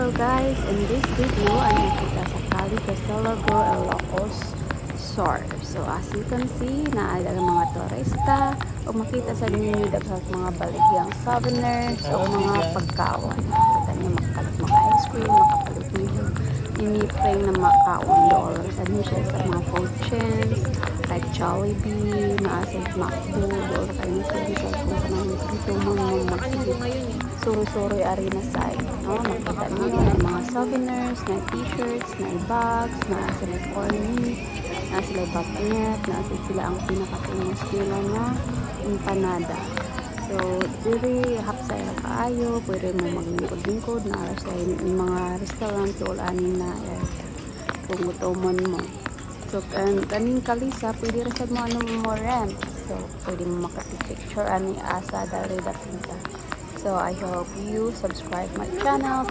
Hello guys, in this video ay nakita sa Cali Casalagro Ilocos Sur. So as you can see, naala ng mga turista o makita sa ninyo daghang mga baligyang souvenirs o mga pagkaon. Kita niyo makapalit mga ice cream, makapalit niyo inipring na makaon doon. Ano siya sa mga food chains like Jollibee, naasa McDo, doon kayo sa dito kung kanang dito mga suro-suro arena side, no? Makita niyo na mga souvenirs, na t-shirts, na bags, na sila corny, na sila bagnet, na sila ang pinaka-famous nila na empanada. So, diri hapsay na kaayo, pwede mo maglingkod-lingkod na sa mga restaurant o anin na kung utomon mo. So, kaning kalisa, pwede rasad mo ano mo rent. So, pwede mo makapicture ani asa dari datinta. So I hope you subscribe my channel.